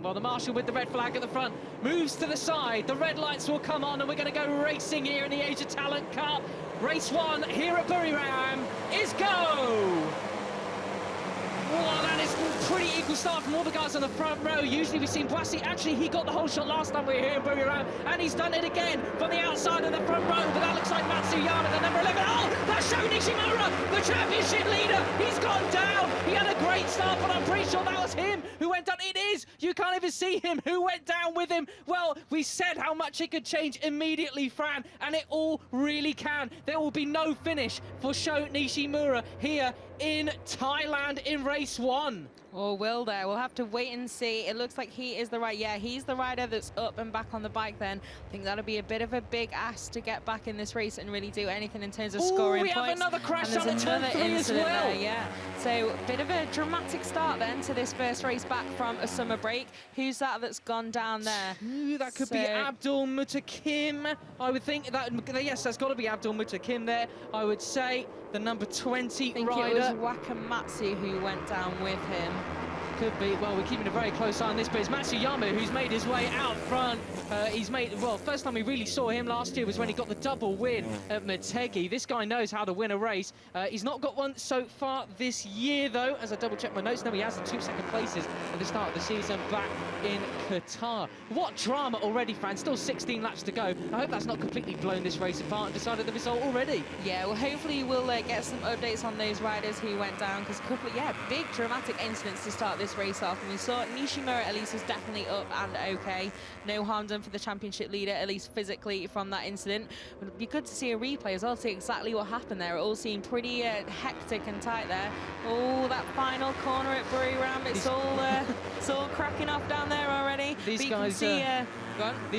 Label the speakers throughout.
Speaker 1: Well, the marshal with the red flag at the front moves to the side. The red lights will come on and we're going to go racing here in the Asia Talent Cup. Race 1 here at Buriram is go! Well, that is a pretty equal start from all the guys on the front row. Usually we've seen Boissy. Actually, he got the whole shot last time we were here in Burnout, and he's done it again from the outside of the front row. But that looks like Matsuyama, the number 11. Oh, that's Sho Nishimura, the championship leader. He's gone down. He had a great start, but I'm pretty sure that was him who went down. It is. You can't even see him. Who went down with him? Well, we said how much it could change immediately, Fran, and it all really can. There will be no finish for Sho Nishimura here in Thailand in race 1.
Speaker 2: Or will there? We'll have to wait and see. It looks like he is the right. Yeah, he's the rider that's up and back on the bike then. I think that'll be a bit of a big ask to get back in this race and really do anything in terms of scoring points.
Speaker 1: We have another crash on at turn 3 as well.
Speaker 2: There, yeah. So a bit of a dramatic start then to this first race back from a summer break. Who's that's gone down there?
Speaker 1: Ooh, that could be Abdul Mutakim. I would think that, yes, that's got to be Abdul Mutakim there. I would say the number 20
Speaker 2: I think
Speaker 1: rider.
Speaker 2: It was Wakamatsu who went down with him.
Speaker 1: Could be. Well, we're keeping a very close eye on this, but it's Matsuyama who's made his way out front. Well, first time we really saw him last year was when he got the double win at Motegi. This guy knows how to win a race. He's not got one so far this year, though, as I double-check my notes. No, he has the 2 second places at the start of the season back in Qatar. What drama already, Fran. Still 16 laps to go. I hope that's not completely blown this race apart and decided the result already.
Speaker 2: Yeah, well, hopefully we'll get some updates on those riders who went down, because a couple of, big dramatic incidents to start this race off. And we saw Nishimura at least was definitely up and okay. No harm done for the championship leader, at least physically, from that incident. But it'd be good to see a replay as well, to see exactly what happened there. It all seemed pretty hectic and tight there. Oh, that final corner at Buriram, it's all cracking off down there already.
Speaker 1: These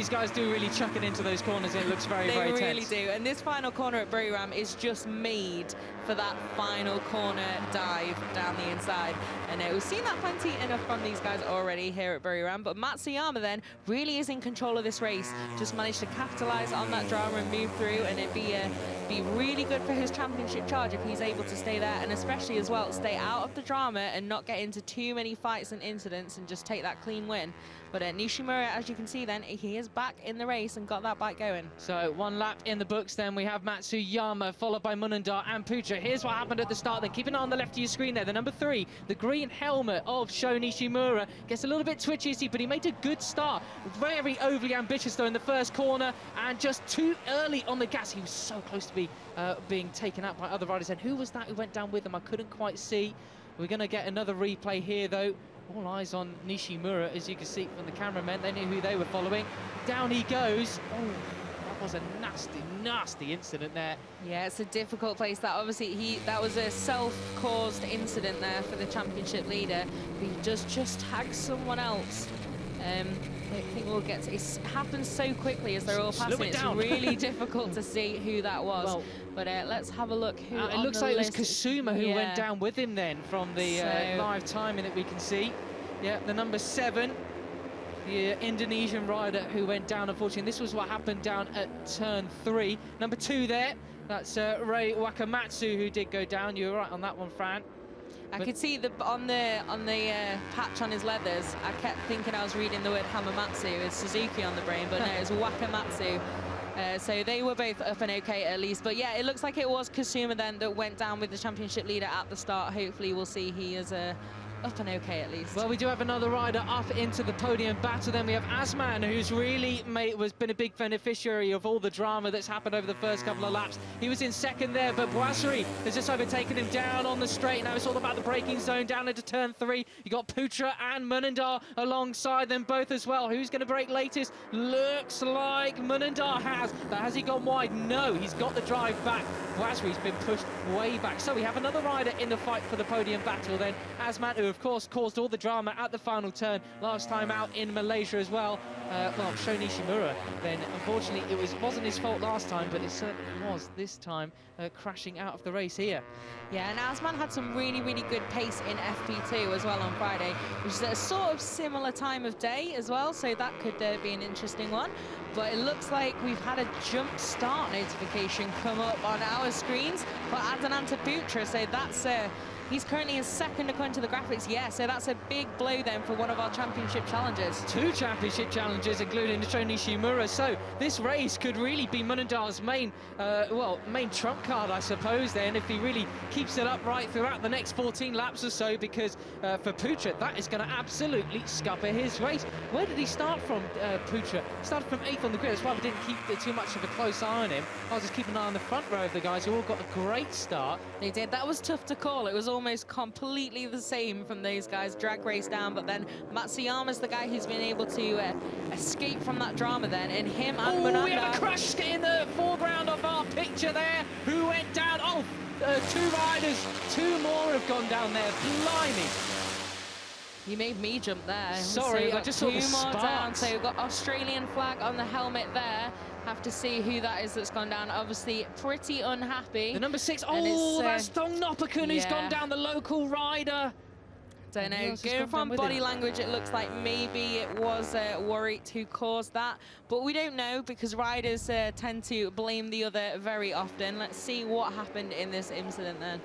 Speaker 1: guys do really chuck it into those corners. It looks very, very tense.
Speaker 2: They really do. And this final corner at Buriram is just made for that final corner dive down the inside. And we've seen that plenty enough from these guys already here at Buriram. But Matsuyama then really is in control of this race. Just managed to capitalize on that drama and move through, and it'd be really good for his championship charge if he's able to stay there, and especially as well stay out of the drama and not get into too many fights and incidents and just take that clean win. But Nishimura, as you can see then, he is back in the race and got that bike going.
Speaker 1: So 1 lap in the books then. We have Matsuyama followed by Munandar and Putra. Here's what happened at the start then. Keep an eye on the left of your screen there. The number 3, the green helmet of Sho Nishimura, gets a little bit twitchy, but he made a good start. Very overly ambitious though in the first corner, and just too early on the gas. He was so close to being taken out by other riders. And who was that who went down with him? I couldn't quite see. We're going to get another replay here though. All eyes on Nishimura, as you can see from the cameramen. They knew who they were following. Down he goes. Oh, that was a nasty, nasty incident there.
Speaker 2: Yeah, it's a difficult place. That obviously that was a self-caused incident there for the championship leader. He just tagged someone else. I think we'll get to it. Happens so quickly as they're all passing. It's really difficult to see who that was. Well, but let's have a look. Who
Speaker 1: it looks like it was Kasuma who went down with him then, from the live timing that we can see. Yeah, the number 7, the Indonesian rider who went down, unfortunately. This was what happened down at turn 3. Number 2 there, that's Rei Wakamatsu who did go down. You were right on that one, Fran.
Speaker 2: I could see on the patch on his leathers, I kept thinking I was reading the word Hamamatsu. It's Suzuki on the brain, but no, it's Wakamatsu. So they were both up and okay at least. But yeah, it looks like it was Kasuma then that went down with the championship leader at the start. Hopefully we'll see he is up and okay at least.
Speaker 1: Well, we do have another rider up into the podium battle. Then we have Asman, who's really been a big beneficiary of all the drama that's happened over the first couple of laps. He was in second there, but Boissy has just overtaken him down on the straight. Now it's all about the braking zone down into turn 3. You got Putra and Munandar alongside them both as well. Who's going to brake latest? Looks like Munandar has, but has he gone wide? No, he's got the drive back. Boissy's been pushed way back. So we have another rider in the fight for the podium battle then. Asman, who of course caused all the drama at the final turn last time out in Malaysia as well. Well, Sho Nishimura then, unfortunately, it wasn't his fault last time, but it certainly was this time, crashing out of the race here.
Speaker 2: Yeah, and Asman had some really, really good pace in FP2 as well on Friday, which is a sort of similar time of day as well, so that could be an interesting one. But it looks like we've had a jump start notification come up on our screens for Adnan Putra, so He's currently in second according to the graphics. Yeah, so that's a big blow then for one of our championship challengers.
Speaker 1: 2 championship challenges, including Sho Nishimura. So this race could really be Munandar's main trump card, I suppose, then, if he really keeps it upright throughout the next 14 laps or so, because for Putra, that is going to absolutely scupper his race. Where did he start from, Putra? He started from 8th on the grid. That's why we didn't keep too much of a close eye on him. I was just keeping an eye on the front row of the guys who all got a great start.
Speaker 2: They did. That was tough to call. It was almost completely the same from those guys. Drag race down, but then Matsuyama's the guy who's been able to escape from that drama then, and him and Munanda.
Speaker 1: We have a crash in the foreground of our picture there. Who went down? 2 riders. 2 more have gone down there. Blimey.
Speaker 2: You made me jump there.
Speaker 1: Sorry,
Speaker 2: so
Speaker 1: I just saw the sparks.
Speaker 2: Down. So we've got Australian flag on the helmet there. Have to see who that is that's gone down. Obviously, pretty unhappy.
Speaker 1: The number 6. That's Thong Nopakun who's gone down, the local rider.
Speaker 2: Don't know. Going from body language, it looks like maybe it was Warwick who caused that, but we don't know because riders tend to blame the other very often. Let's see what happened in this incident then.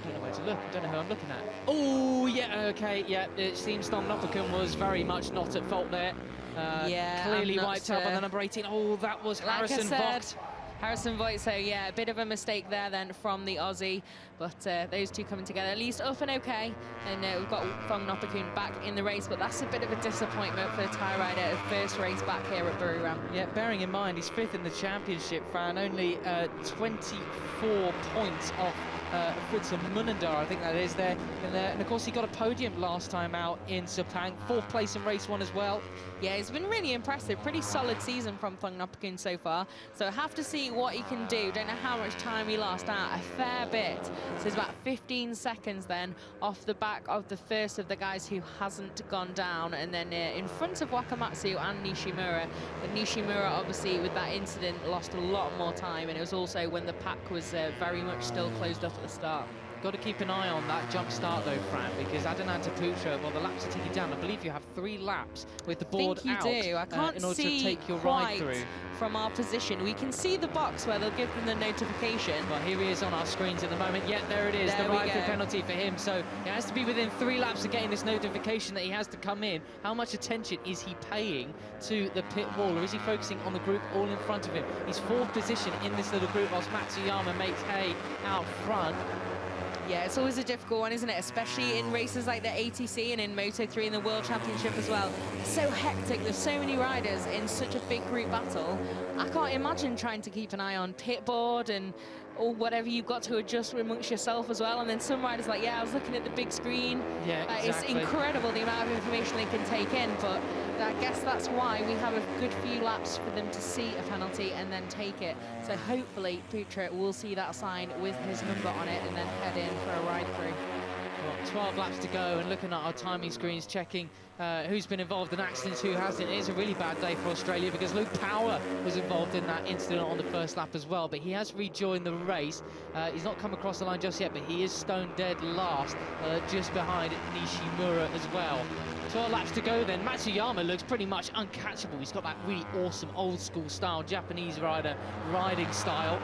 Speaker 1: I don't know where to look. I don't know who I'm looking at. Oh, yeah, okay, yeah. It seems Thong Nopakun was very much not at fault there. Clearly wiped out by the number 18. Oh, that was Harrison Vogt.
Speaker 2: Harrison Voigt, so yeah, a bit of a mistake there then from the Aussie, but those two coming together, at least up and okay, and we've got Thong Nopakun back in the race, but that's a bit of a disappointment for the Thai rider, first race back here at Buriram.
Speaker 1: Yeah, bearing in mind he's 5th in the championship, Fran, only 24 points off Fritz Munandar, I think that is there. And of course he got a podium last time out in Sepang, 4th place in race 1 as well.
Speaker 2: Yeah, it's been really impressive. Pretty solid season from Thong Nopakun so far. So have to see what he can do. Don't know how much time he lost out. A fair bit. So it's about 15 seconds then off the back of the first of the guys who hasn't gone down. And then in front of Wakamatsu and Nishimura. But Nishimura, obviously, with that incident, lost a lot more time. And it was also when the pack was very much still closed up at the start.
Speaker 1: Got to keep an eye on that jump start though, Fran, because Adinanta Putra, well, the laps are ticking down. I believe you have 3 laps with the board
Speaker 2: out. I think you do. I can't
Speaker 1: in order
Speaker 2: see
Speaker 1: to take your ride through.
Speaker 2: From our position. We can see the box where they'll give them the notification.
Speaker 1: Well, here he is on our screens at the moment. Yeah, there it is, the ride through penalty for him. So it has to be within 3 laps of getting this notification that he has to come in. How much attention is he paying to the pit wall, or is he focusing on the group all in front of him? He's 4th position in this little group whilst Matsuyama makes hay out front.
Speaker 2: Yeah, it's always a difficult one, isn't it? Especially in races like the ATC and in Moto3 and the World Championship as well. It's so hectic. There's so many riders in such a big group battle. I can't imagine trying to keep an eye on pit board and or whatever you've got to adjust amongst yourself as well. And then some riders like, yeah, I was looking at the big screen.
Speaker 1: Yeah, exactly.
Speaker 2: It's incredible the amount of information they can take in, but I guess that's why we have a good few laps for them to see a penalty and then take it. So hopefully Putra will see that sign with his number on it and then head in for a ride through.
Speaker 1: Well, 12 laps to go, and looking at our timing screens, checking who's been involved in accidents, who hasn't. It is a really bad day for Australia because Luke Power was involved in that incident on the first lap as well, but he has rejoined the race. He's not come across the line just yet, but he is stone dead last, just behind Nishimura as well. 12 laps to go then. Matsuyama looks pretty much uncatchable. He's got that really awesome old school style, Japanese rider riding style.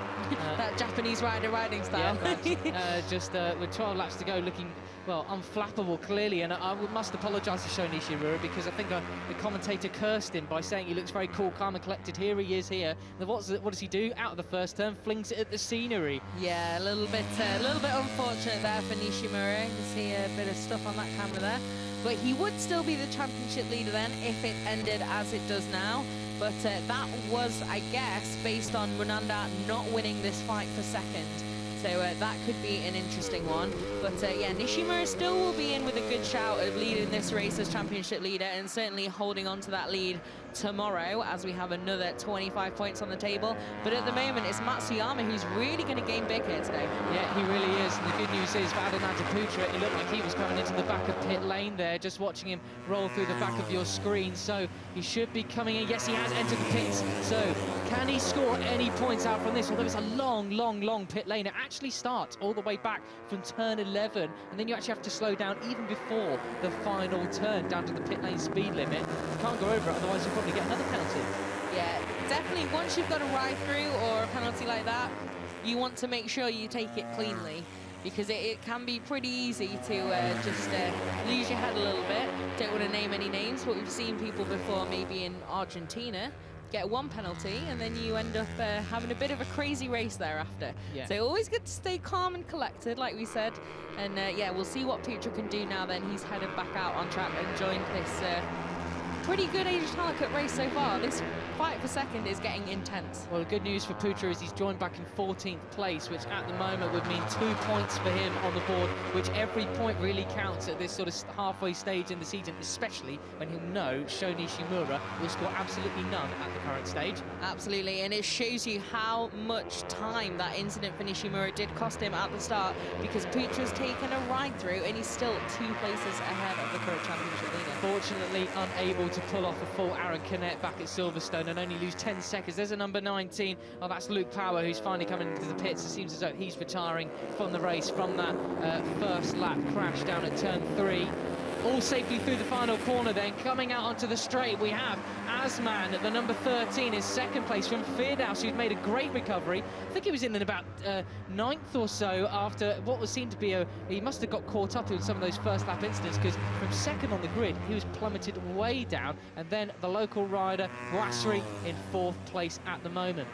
Speaker 2: That Japanese rider riding style.
Speaker 1: Yeah, just with 12 laps to go, looking, well, unflappable clearly. And I must apologise to Sho Nishimura because I think the commentator cursed him by saying he looks very cool, calm and collected. Here he is here. What does he do? Out of the first turn, flings it at the scenery.
Speaker 2: Yeah, a little bit unfortunate there for Nishimura. You can see a bit of stuff on that camera there. But he would still be the championship leader then if it ended as it does now. But that was, I guess, based on Munanda not winning this fight for second. So that could be an interesting one. But yeah, Nishimura still will be in with a good shout of leading this race as championship leader and certainly holding on to that lead tomorrow as we have another 25 points on the table. But at the moment, it's Matsuyama who's really going to gain big here today.
Speaker 1: Yeah, he really is. And the good news is for Adinanta Putra, it looked like he was coming into the back of pit lane there, just watching him roll through the back of your screen. So he should be coming in. Yes, he has entered the pits. So can he score any points out from this? Although it's a long pit lane. It actually starts all the way back from turn 11, and then you actually have to slow down even before the final turn down to the pit lane speed limit. You can't go over it, otherwise you'll probably get another penalty.
Speaker 2: Yeah, definitely once you've got a ride through or a penalty like that, you want to make sure you take it cleanly. because it can be pretty easy to just lose your head a little bit. Don't want to name any names, but we've seen people before, maybe in Argentina, get one penalty and then you end up having a bit of a crazy race thereafter.
Speaker 1: Yeah.
Speaker 2: So always good to stay calm and collected, like we said. And yeah, we'll see what Putra can do now then. He's headed back out on track and joined this pretty good Age of Talent Cup race so far. This fight for second is getting intense.
Speaker 1: Well, the good news for Putra is he's joined back in 14th place, which at the moment would mean 2 points for him on the board, which every point really counts at this sort of halfway stage in the season, especially when he'll know Sho Nishimura will score absolutely none at the current stage.
Speaker 2: Absolutely, and it shows you how much time that incident for Nishimura did cost him at the start, because Putra's taken a ride through and he's still 2 places ahead of the current championship leader.
Speaker 1: Fortunately, unable to pull off a full Aaron Canet back at Silverstone and only lose 10 seconds. There's a number 19. Oh, that's Luke Power, who's finally coming into the pits. It seems as though he's retiring from the race from that first lap crash down at turn 3. All safely through the final corner then. Coming out onto the straight, we have Asman, the number 13, in second place from Feardaus, who's made a great recovery. I think he was in about 9th or so after what was seen to be he must have got caught up in some of those first lap incidents, because from second on the grid, he was plummeted way down. And then the local rider, Guasri, in 4th place at the moment.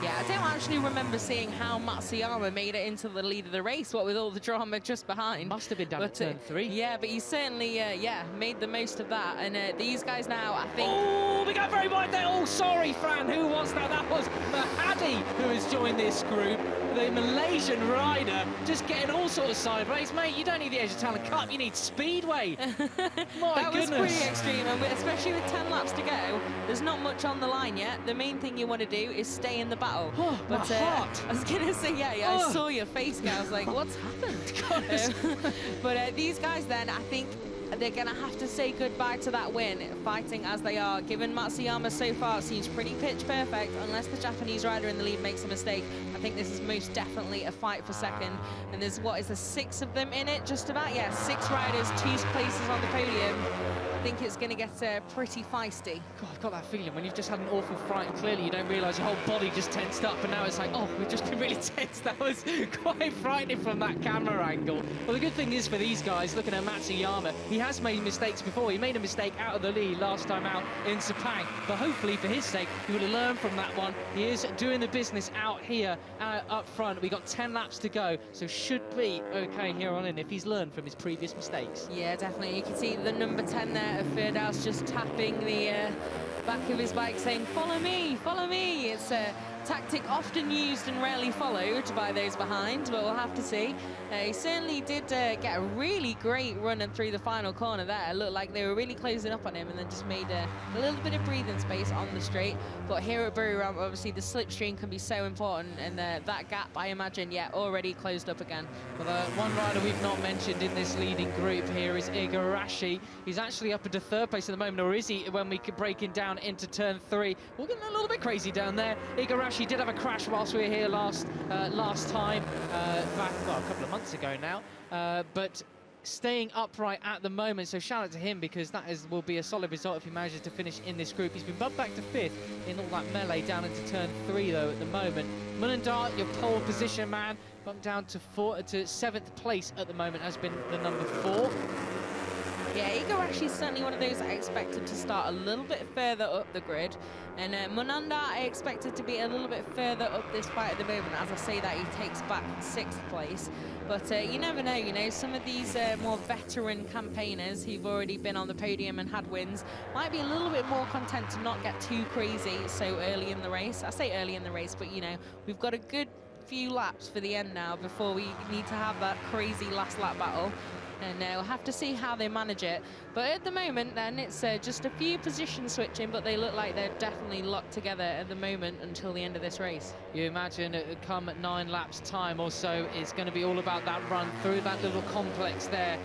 Speaker 2: Yeah, I don't actually remember seeing how Matsuyama made it into the lead of the race, what with all the drama just behind.
Speaker 1: Must have been down at turn 3.
Speaker 2: Yeah, but he certainly, yeah, made the most of that. And these guys now, I think...
Speaker 1: Oh, we got very wide there. Oh, sorry, Fran. Who was that? That was Mahadi, who has joined this group. The Malaysian rider, just getting all sorts of sideways. Mate, you don't need the Age of Talent Cup, you need Speedway. My
Speaker 2: that
Speaker 1: goodness.
Speaker 2: was pretty extreme, and especially with 10 laps to go, there's not much on the line yet. The main thing you want to do is stay in the battle.
Speaker 1: Oh,
Speaker 2: but
Speaker 1: my heart.
Speaker 2: I was going to say, yeah,
Speaker 1: Oh.
Speaker 2: I saw your face, guy. I was like, what's happened? But these guys then, I think, they're going to have to say goodbye to that win, fighting as they are. Given Matsuyama so far seems pretty pitch perfect, unless the Japanese rider in the lead makes a mistake. I think this is most definitely a fight for second. And there's, what, is there 6 of them in it, just about? Yeah, 6 riders, 2 places on the podium. I think it's going to get pretty feisty.
Speaker 1: God, I've got that feeling when you've just had an awful fright and clearly you don't realise your whole body just tensed up, and now it's like, oh, we've just been really tense. That was quite frightening from that camera angle. Well, the good thing is for these guys, looking at Matsuyama, he has made mistakes before. He made a mistake out of the lead last time out in Sepang, but hopefully for his sake, he will learn from that one. He is doing the business out here up front. We got 10 laps to go, so should be okay here on in if he's learned from his previous mistakes.
Speaker 2: Yeah, definitely. You can see the number 10 there of Feardaus just tapping the back of his bike saying, follow me, follow me. It's a tactic often used and rarely followed by those behind, but we'll have to see. He certainly did get a really great run through the final corner there. It looked like they were really closing up on him, and then just made a little bit of breathing space on the straight. But here at Buriram, obviously the slipstream can be so important, and that gap, I imagine, yeah, already closed up again.
Speaker 1: Well, one rider we've not mentioned in this leading group here is Igarashi. He's actually up into 3rd place at the moment, or is he when we could break him down into turn 3? We're getting a little bit crazy down there. Igarashi did have a crash whilst we were here last time, back, well, a couple of months ago now, but staying upright at the moment, so shout out to him, because that will be a solid result if he manages to finish in this group. He's been bumped back to 5th in all that melee down into turn 3 though at the moment. Munandar, your pole position man, bumped down to 7th place at the moment, has been the number 4.
Speaker 2: Yeah, Igarashi is certainly one of those I expected to start a little bit further up the grid. And Munanda, I expected to be a little bit further up this fight at the moment. As I say that, he takes back 6th place. But you never know, you know, some of these more veteran campaigners who've already been on the podium and had wins might be a little bit more content to not get too crazy so early in the race. I say early in the race, but, you know, we've got a good few laps for the end now before we need to have that crazy last lap battle. And we'll have to see how they manage it. But at the moment, then, it's just a few position switching, but they look like they're definitely locked together at the moment until the end of this race.
Speaker 1: You imagine come 9 laps time or so, it's going to be all about that run through that little complex there,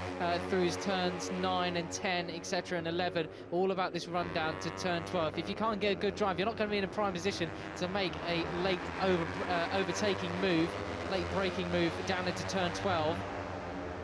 Speaker 1: through his turns 9 and 10, etc., and 11, all about this run down to turn 12. If you can't get a good drive, you're not going to be in a prime position to make a late overtaking move, late braking move down into turn 12.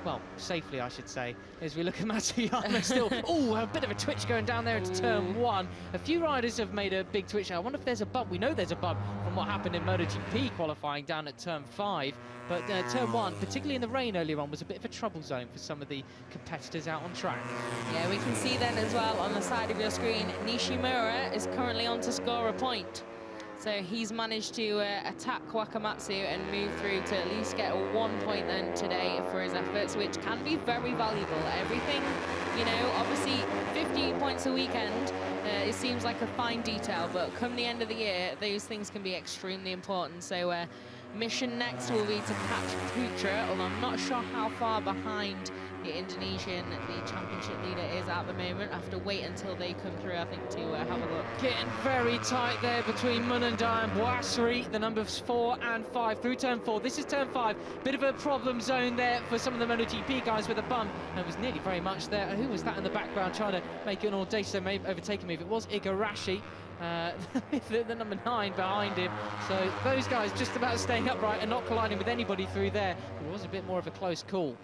Speaker 1: well, safely I should say, as we look at Matsuyama still. Oh, a bit of a twitch going down there into turn 1. A few riders have made a big twitch. I wonder if there's a bump. We know there's a bump from what happened in MotoGP qualifying down at turn 5. But turn 1, particularly in the rain earlier on, was a bit of a trouble zone for some of the competitors out on track.
Speaker 2: Yeah, we can see then as well on the side of your screen, Nishimura is currently on to score a point. So he's managed to attack Wakamatsu and move through to at least get 1 point then today for his efforts, which can be very valuable. Everything, you know, obviously 50 points a weekend, it seems like a fine detail, but come the end of the year, those things can be extremely important. So mission next will be to catch Putra, although I'm not sure how far behind the Indonesian, the championship leader, is at the moment. I have to wait until they come through, I think, to have a look.
Speaker 1: Getting very tight there between Munandar and Boisserie, the numbers 4 and 5 through turn 4. This is turn 5. Bit of a problem zone there for some of the MotoGP guys with a bump. And it was nearly very much there. Who was that in the background trying to make an audacious overtaking move? It was Igarashi. The number 9 behind him. So those guys just about staying upright and not colliding with anybody through there. It was a bit more of a close call.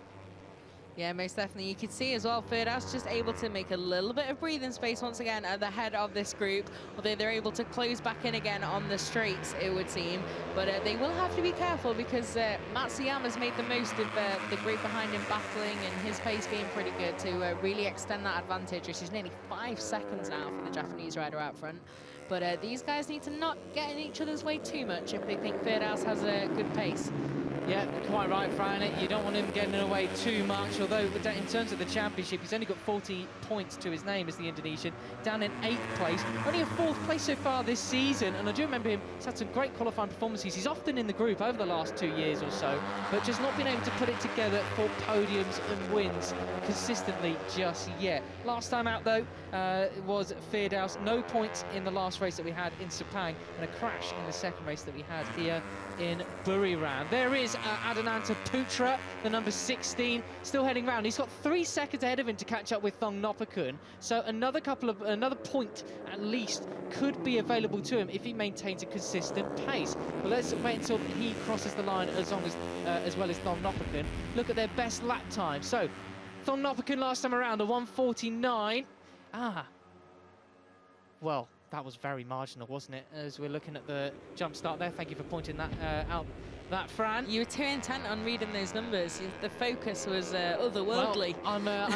Speaker 2: Yeah, most definitely. You could see as well, Firdaus just able to make a little bit of breathing space once again at the head of this group, although they're able to close back in again on the straights, it would seem. But they will have to be careful because Matsuyama's made the most of the group behind him battling and his pace being pretty good to really extend that advantage, which is nearly 5 seconds now for the Japanese rider out front. But these guys need to not get in each other's way too much if they think Firdaus has a good pace.
Speaker 1: Yeah, quite right, Fran. You don't want him getting away too much, although in terms of the championship, he's only got 40 points to his name as the Indonesian, down in 8th place. Only a 4th place so far this season, and I do remember him, he's had some great qualifying performances. He's often in the group over the last 2 years or so, but just not been able to put it together for podiums and wins consistently just yet. Last time out, though, was Firdaus. No points in the last race that we had in Sepang, and a crash in the second race that we had here in Buriram. There is Adananta Putra, the number 16, still heading round. He's got 3 seconds ahead of him to catch up with Thong Nopakun, so another point at least could be available to him if he maintains a consistent pace. But let's wait until he crosses the line as well as Thong Nopakun. Look at their best lap time. So Thong Nopakun last time around, a 1:49. Well, that was very marginal, wasn't it? As we're looking at the jump start there. Thank you for pointing that out. That, Fran.
Speaker 2: You were too intent on reading those numbers. The focus was otherworldly.
Speaker 1: Well,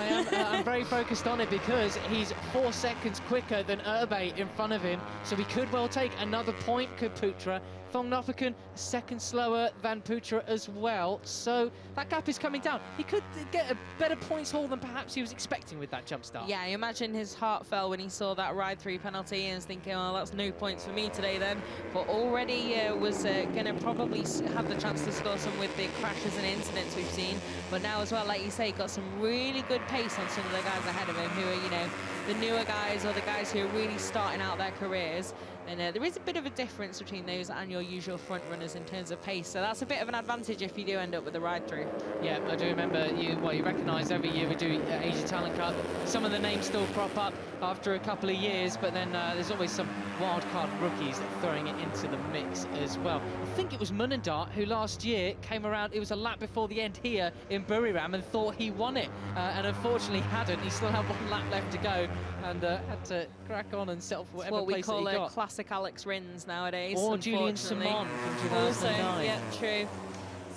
Speaker 1: I'm very focused on it because he's 4 seconds quicker than Urbe in front of him, so we could well take another point, could Putra. Thong Nopakun a second slower than Putra as well, so that gap is coming down. He could get a better points haul than perhaps he was expecting with that jump start.
Speaker 2: Yeah, I imagine his heart fell when he saw that ride-through penalty and was thinking, oh, that's no points for me today then. But already was going to probably have the chance to score some with the crashes and incidents we've seen. But now as well, like you say, got some really good pace on some of the guys ahead of him who are, you know, the newer guys or the guys who are really starting out their careers. And there is a bit of a difference between those and your usual front runners in terms of pace, so that's a bit of an advantage if you do end up with a ride-through. Yeah, I do remember you recognise every year we do Asia Talent Cup, some of the names still crop up after a couple of years, but then there's always some wildcard rookies throwing it into the mix as well. I think it was Munandar who last year came around, it was a lap before the end here in Buriram, and thought he won it, and unfortunately hadn't. He still had 1 lap left to go, and had to crack on and settle for whatever place that he got. What we call classic Alex Rins nowadays.
Speaker 1: Or Julian Simon from 2009.
Speaker 2: Also, yeah, true.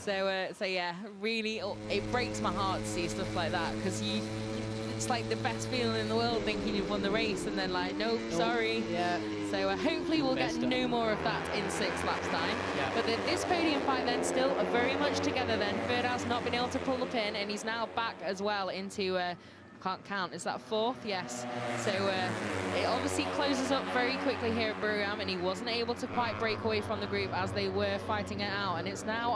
Speaker 2: So yeah, really, it breaks my heart to see stuff like that, because it's like the best feeling in the world thinking you've won the race and then like, nope, sorry.
Speaker 1: Yeah.
Speaker 2: So hopefully we'll get no more of that in 6 laps time. Yeah. But this podium fight then still very much together then. Firdaus not been able to pull the pin, and he's now back as well into can't count, is that 4th? Yes. So it obviously closes up very quickly here at Buriram, and he wasn't able to quite break away from the group as they were fighting it out. And it's now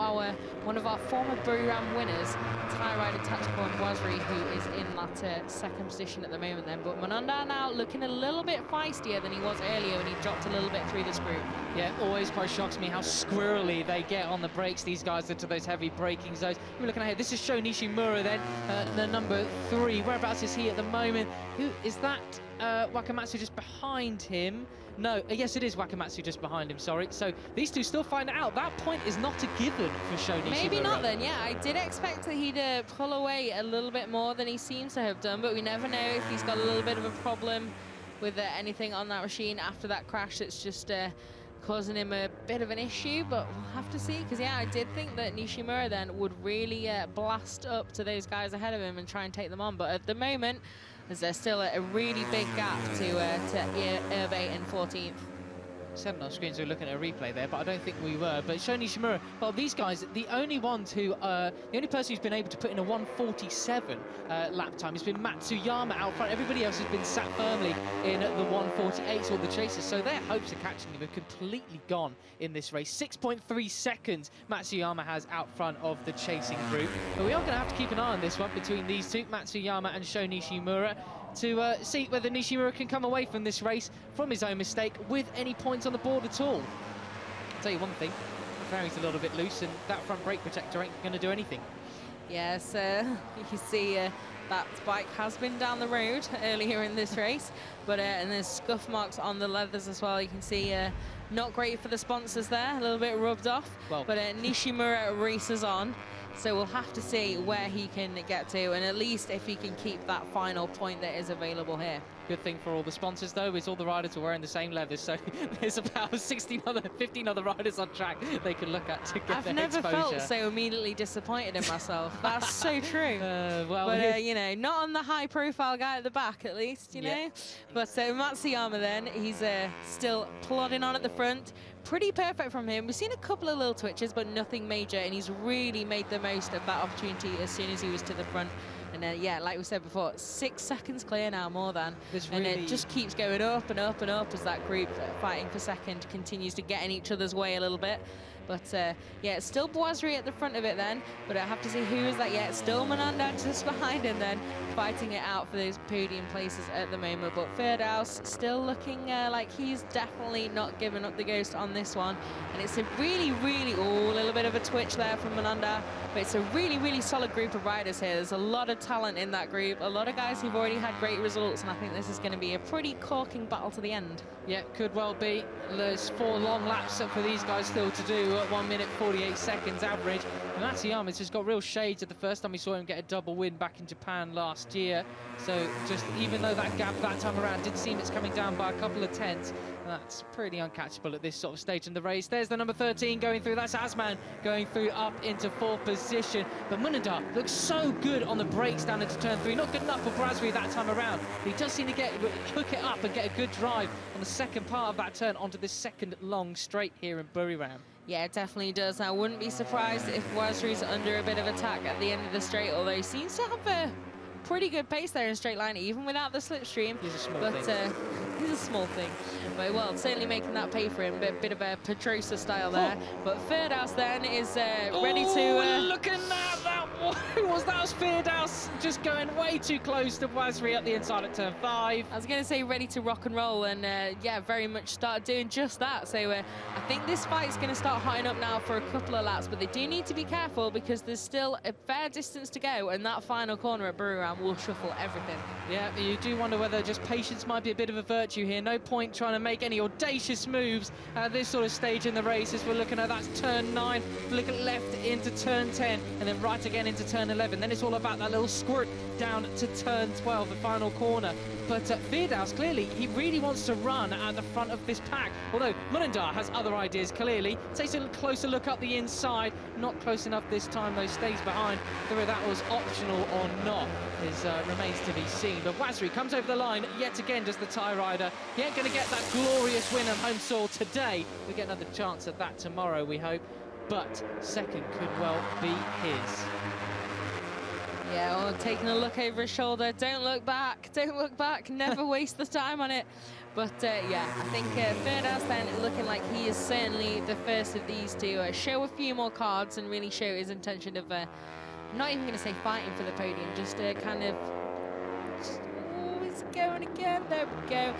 Speaker 2: one of our former Buriram winners, Thai rider Tactical Boisserie, who is in that 2nd position at the moment then. But Munandar now looking a little bit feistier than he was earlier when he dropped a little bit through this group.
Speaker 1: Yeah, always quite shocks me how squirrely they get on the brakes, these guys, into those heavy braking zones. We're looking ahead. This is Sho Nishimura then, the number 3. Whereabouts is he at the moment? Who is that? Wakamatsu just behind him? No, yes, it is Wakamatsu just behind him, sorry. So these two still find out. That point is not a given for Sho Nishimura.
Speaker 2: Maybe not then, yeah. I did expect that he'd pull away a little bit more than he seems to have done, but we never know if he's got a little bit of a problem with anything on that machine after that crash that's just causing him a bit of an issue, but we'll have to see. Because, yeah, I did think that Nishimura then would really blast up to those guys ahead of him and try and take them on. But at the moment, there's still a really big gap to Irbe in 14th.
Speaker 1: 7 on screen, so we're looking at a replay there, but I don't think we were. But Sho Nishimura, well, these guys, the only ones who, the only person who's been able to put in a 1:47 lap time has been Matsuyama out front. Everybody else has been sat firmly in the 1:48s, all the chasers. So their hopes of catching him are completely gone in this race. 6.3 seconds Matsuyama has out front of the chasing group. But we are going to have to keep an eye on this one between these two, Matsuyama and Sho Nishimura, to see whether Nishimura can come away from this race from his own mistake with any points on the board at all. I'll tell you one thing, the fairing's a little bit loose and that front brake protector ain't going to do anything.
Speaker 2: Yes, you can see that bike has been down the road earlier in this race, but and there's scuff marks on the leathers as well. You can see not great for the sponsors there, a little bit rubbed off, well, but Nishimura races on. So we'll have to see where he can get to, and at least if he can keep that final point that is available here.
Speaker 1: Good thing for all the sponsors, though, is all the riders are wearing the same leathers, so there's about 15 other riders on track they can look at to get their exposure.
Speaker 2: I've never felt so immediately disappointed in myself. That's so true.
Speaker 1: Well,
Speaker 2: but, you know, not on the high-profile guy at the back, at least, you know. But Matsuyama, then, he's still plodding on at the front. Pretty perfect from him. We've seen a couple of little twitches, but nothing major, and he's really made the most of that opportunity as soon as he was to the front. And yeah, like we said before, 6 seconds clear now, more than. And it just keeps going up and up and up as that group fighting for second continues to get in each other's way a little bit. But yeah, it's still Boisri at the front of it then, but I have to see who is that yet. Still Mananda just behind him then, fighting it out for those podium places at the moment. But Firdaus still looking like he's definitely not giving up the ghost on this one. And it's a really, a little bit of a twitch there from Mananda, but it's a really solid group of riders here. There's a lot of talent in that group, a lot of guys who've already had great results, and I think this is going to be a pretty corking battle to the end.
Speaker 1: Yeah, could well be. There's 4 long laps for these guys still to do at 1 minute 48 seconds average. And Matsuyama's just got real shades of the first time we saw him get a double win back in Japan last year. So just even though that gap that time around did seem it's coming down by a couple of tenths, that's pretty uncatchable at this sort of stage in the race. There's the number 13 going through. That's Asman going through up into 4th position. But Munanda looks so good on the brakes down into turn 3. Not good enough for Brasri that time around. But he does seem to hook it up and get a good drive on the second part of that turn onto this second long straight here in Buriram.
Speaker 2: Yeah, it definitely does. I wouldn't be surprised if Wasri's under a bit of attack at the end of the straight, although he seems to have a pretty good pace there in straight line, even without the slipstream.
Speaker 1: He's a small thing.
Speaker 2: He's a small thing. But, well, certainly making that pay for him. Bit of a Pedrosa style there. But Firdaus then is ready to...
Speaker 1: Looking at that was Firdaus just going way too close to Wasri at the inside of turn 5.
Speaker 2: I was going to say ready to rock and roll, and yeah, very much started doing just that. So I think this fight's going to start hotting up now for a couple of laps, but they do need to be careful because there's still a fair distance to go, and that final corner at Buriram will shuffle everything.
Speaker 1: Yeah, you do wonder whether just patience might be a bit of a virtue here. No point trying to make any audacious moves at this sort of stage in the race as we're looking at that turn 9, look at left into turn 10, and then right again into turn 11. Then it's all about that little squirt down to turn 12, the final corner. But Firdaus, clearly, he really wants to run at the front of this pack. Although Munandar has other ideas, clearly. Takes a closer look up the inside. Not close enough this time, though, stays behind. Whether that was optional or not remains to be seen. But Wasri comes over the line yet again, does the Thai rider. He ain't going to get that glorious win on home soil today. We get another chance at that tomorrow, we hope. But second could well be his.
Speaker 2: Yeah, well, taking a look over his shoulder. Don't look back. Don't look back. Never waste the time on it. But, yeah, I think Firdaus then looking like he is certainly the first of these to show a few more cards and really show his intention of, I'm not even going to say fighting for the podium, just kind of... going again. There we go.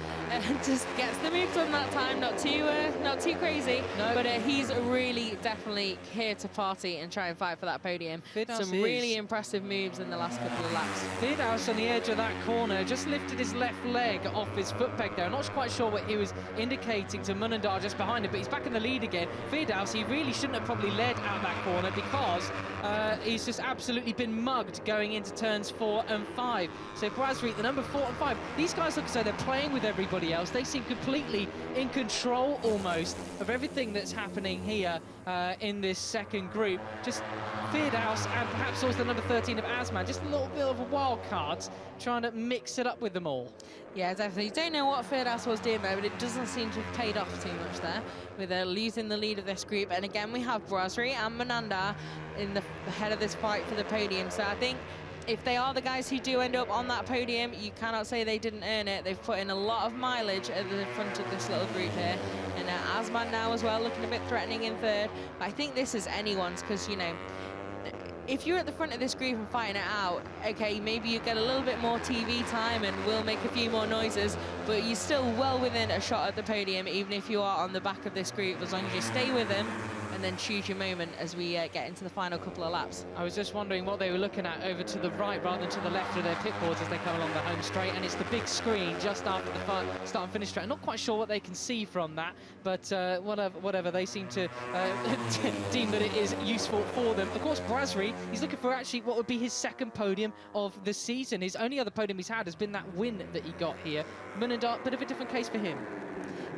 Speaker 2: Just gets the move done that time. Not too crazy.
Speaker 1: No.
Speaker 2: But he's really definitely here to party and try and fight for that podium.
Speaker 1: Firdaus
Speaker 2: Some really impressive moves in the last couple of laps.
Speaker 1: Firdaus on the edge of that corner just lifted his left leg off his foot peg there. I'm not quite sure what he was indicating to Munandar just behind him, but he's back in the lead again. Firdaus, he really shouldn't have probably led out that corner because he's just absolutely been mugged going into turns 4 and 5. So Brasri, the number 4 and 5, these guys look as though they're playing with everybody else. They seem completely in control almost of everything that's happening here in this second group. Just Firdaus and perhaps also the number 13 of Azman, just a little bit of a wild card, trying to mix it up with them all.
Speaker 2: Yeah, definitely. Don't know what Firdaus was doing there, but it doesn't seem to have paid off too much there with losing the lead of this group. And again, we have Brasri and Munandar in the head of this fight for the podium. So I think if they are the guys who do end up on that podium, you cannot say they didn't earn it. They've put in a lot of mileage at the front of this little group here. And Azman now as well, looking a bit threatening in third. But I think this is anyone's because, you know, if you're at the front of this group and fighting it out, okay, maybe you get a little bit more TV time and will make a few more noises, but you're still well within a shot at the podium, even if you are on the back of this group, as long as you stay with them and then choose your moment as we get into the final couple of laps.
Speaker 1: I was just wondering what they were looking at over to the right rather than to the left of their pit boards as they come along the home straight, and it's the big screen just after the start and finish straight. I'm not quite sure what they can see from that, but whatever, they seem to deem that it is useful for them. Of course, Brasri, he's looking for actually what would be his second podium of the season. His only other podium he's had has been that win that he got here. Munandar, bit of a different case for him.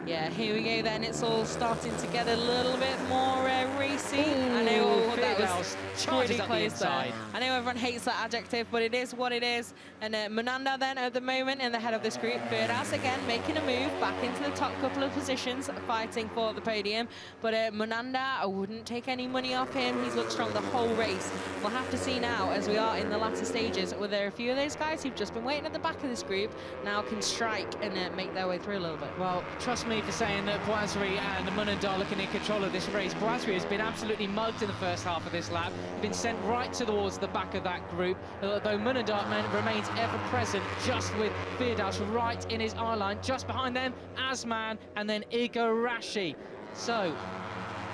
Speaker 2: Yeah, here we go then. It's all starting to get a little bit more racy. I know that was pretty close there. I know everyone hates that adjective, but it is what it is. And Munandar then at the moment in the head of this group. Firdaus again making a move back into the top couple of positions, fighting for the podium. But Munandar, I wouldn't take any money off him. He's looked strong the whole race. We'll have to see now as we are in the latter stages whether a few of those guys who've just been waiting at the back of this group now can strike and make their way through a little bit.
Speaker 1: Well, trust me for saying that Brasri and Munandar looking in control of this race. Brasri has been absolutely mugged in the first half of this lap, been sent right towards the back of that group, though Munandar remains ever present just with Firdaus right in his eye line. Just behind them, Azman and then Igarashi. So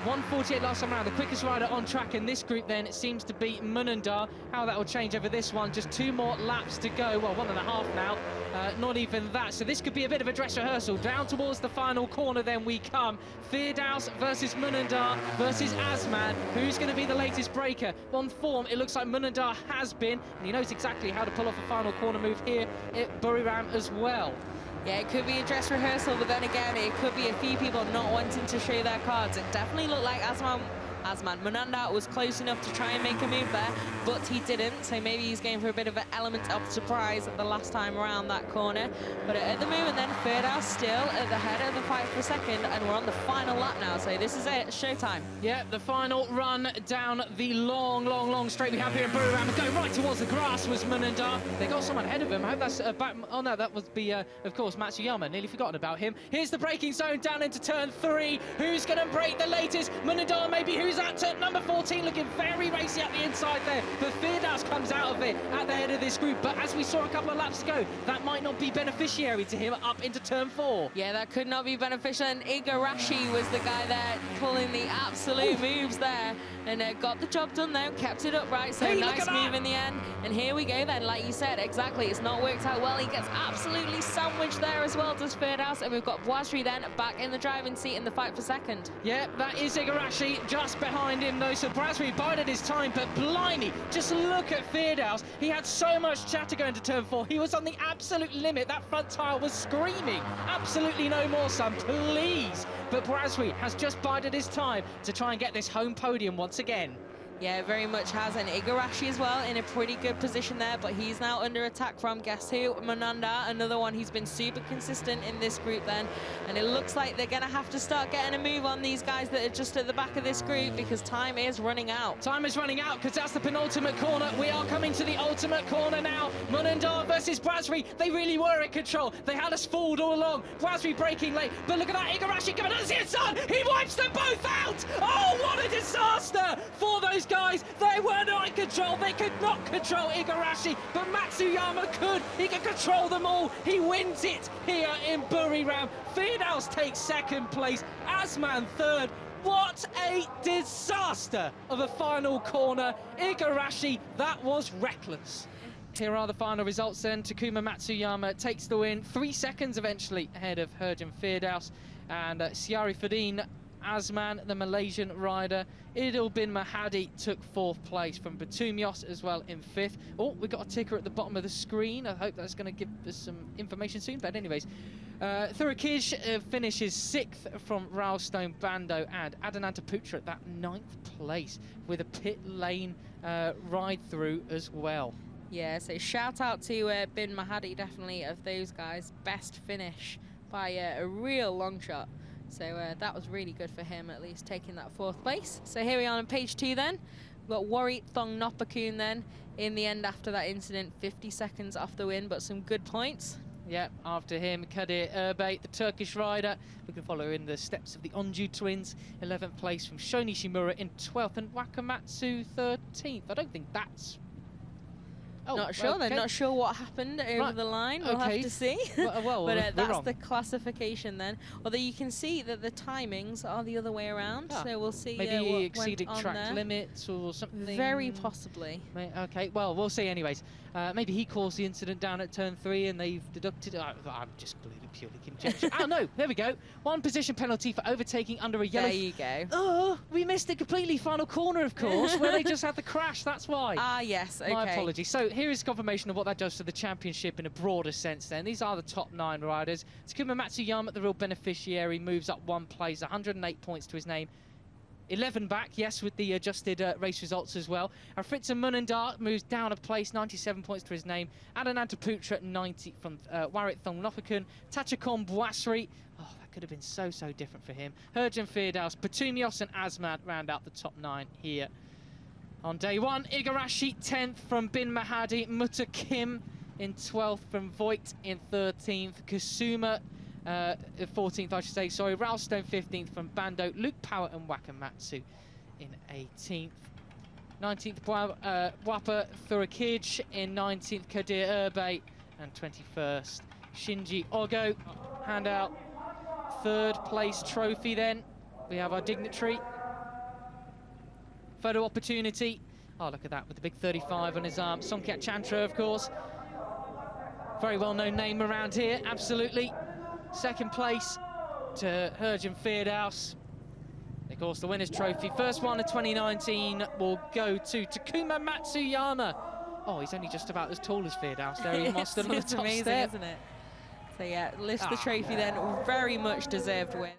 Speaker 1: 1:48 last time around, the quickest rider on track in this group then it seems to be Munandar. How that will change over this one, just 2 more laps to go, well 1.5 now, not even that, so this could be a bit of a dress rehearsal. Down towards the final corner then we come. Firdaus versus Munandar versus Azman. Who's going to be the latest breaker? On form, it looks like Munandar has been, and he knows exactly how to pull off a final corner move here at Buriram as well.
Speaker 2: Yeah, it could be a dress rehearsal, but then again, it could be a few people not wanting to show their cards. It definitely looked like Munandar was close enough to try and make a move there, but he didn't, so maybe he's going for a bit of an element of surprise the last time around that corner. But at the moment then, Firdaus still at the head of the fight for second, and we're on the final lap now, so this is it, showtime.
Speaker 1: Yeah, the final run down the long straight we have here in Buriram, going right towards the grass was Munandar. They got someone ahead of him. I hope that's back. Oh no, that would be, of course, Matsuyama. Nearly forgotten about him. Here's the braking zone down into turn 3. Who's going to break the latest? Munandar maybe. Who's at turn number 14? Looking very racy at the inside there. But Firdaus comes out of it at the head of this group. But as we saw a couple of laps ago, that might not be beneficiary to him up into turn 4.
Speaker 2: Yeah, that could not be beneficial. And Igarashi was the guy there pulling the absolute moves there. And got the job done though, kept it upright. So
Speaker 1: hey,
Speaker 2: nice move in the end. And here we go then, like you said, exactly. It's not worked out well. He gets absolutely sandwiched there as well, does Firdaus. And we've got Brasri then back in the driving seat in the fight for second.
Speaker 1: Yeah, that is Igarashi just behind him though. So Brasri bided his time, but blimey, just look at Firdaus. He had so much chatter going to turn 4. He was on the absolute limit. That front tyre was screaming. Absolutely no more, son, please. But Brasri has just bided his time to try and get this home podium once again.
Speaker 2: Yeah, very much has. And Igarashi as well in a pretty good position there, but he's now under attack from, guess who? Munandar, another one who's been super consistent in this group then. And it looks like they're going to have to start getting a move on these guys that are just at the back of this group because time is running out.
Speaker 1: Time is running out because that's the penultimate corner. We are coming to the ultimate corner now. Munandar versus Brasri. They really were in control. They had us fooled all along. Brasri braking late, but look at that. Igarashi coming on the inside. He wipes them both out. Oh, what a disaster for those guys, they were not in control. They could not control Igarashi, but Matsuyama could. He can control them all. He wins it here in Buriram. Firdauss takes second place, Azman third. What a disaster of a final corner. Igarashi, that was reckless. Here are the final results then. Takuma Matsuyama takes the win, 3 seconds eventually ahead of Herjan Firdauss, and Syarifudin Azman, the Malaysian rider. Idil bin Mahadi took 4th place, from Batumios as well in 5th. Oh, we've got a ticker at the bottom of the screen. I hope that's going to give us some information soon, but anyways. Thurakij finishes 6th from Railstone Bando, and Adinanta Putra at that 9th place with a pit lane ride through as well.
Speaker 2: Yeah, so shout out to Bin Mahadi, definitely, of those guys. Best finish by a real long shot. So that was really good for him, at least taking that 4th place. So here we are on page 2 then. We've got Warit Thongnopakun then. In the end, after that incident, 50 seconds off the win, but some good points.
Speaker 1: Yeah, after him, Kadir Erbey, the Turkish rider. We can follow in the steps of the Onju twins. 11th place from Shoni Shimura in 12th, and Wakamatsu 13th. I don't think that's... Oh,
Speaker 2: not sure,
Speaker 1: okay.
Speaker 2: They're not sure what happened over the line. We'll have to see.
Speaker 1: Well,
Speaker 2: but that's the classification then. Although you can see that the timings are the other way around, so we'll see.
Speaker 1: Maybe he
Speaker 2: what
Speaker 1: exceeded
Speaker 2: went on
Speaker 1: track
Speaker 2: there.
Speaker 1: limits or something.
Speaker 2: Very possibly.
Speaker 1: Okay, well, we'll see anyways. Maybe he caused the incident down at turn 3 and they've deducted it. I'm just purely conjecture. Oh no, there we go. 1 position penalty for overtaking under a yellow.
Speaker 2: There you go.
Speaker 1: Oh, we missed it completely. Final corner, of course, where they just had the crash. That's why.
Speaker 2: Ah, yes. Okay.
Speaker 1: My apologies. So here is confirmation of what that does to the championship in a broader sense then. These are the top 9 riders. Takuma Matsuyama, the real beneficiary, moves up 1 place, 108 points to his name. 11 back, yes, with the adjusted race results as well. And Fritz Munandar moves down a place, 97 points to his name. Adinanta Putra, 90 from Warit Thongnopakun. Tachikon Bouasri, oh, that could have been so different for him. Herjan Firdauss, Batumios and Azman round out the top 9 here. On day 1, Igarashi 10th from Bin Mahadi. Mutta Kim in 12th from Voigt in 13th. Kasuma 14th, I should say, sorry. Railstone 15th from Bando. Luke Power and Wakamatsu in 18th. 19th, Wapa Thurakij in 19th. Kadir Erbey, and 21st, Shinji Ogo. Hand out 3rd place trophy then. We have our dignitary. Photo opportunity. Oh, look at that, with the big 35 on his arm. Songkyak Chantra, of course. Very well-known name around here, absolutely. 2nd place to Herjan Firdauss. Of course, the winner's trophy. First one of 2019 will go to Takuma Matsuyama. Oh, he's only just about as tall as Firdauss there. He must have on the top
Speaker 2: amazing,
Speaker 1: step.
Speaker 2: isn't it? So yeah, lifts the trophy then. Very much deserved win.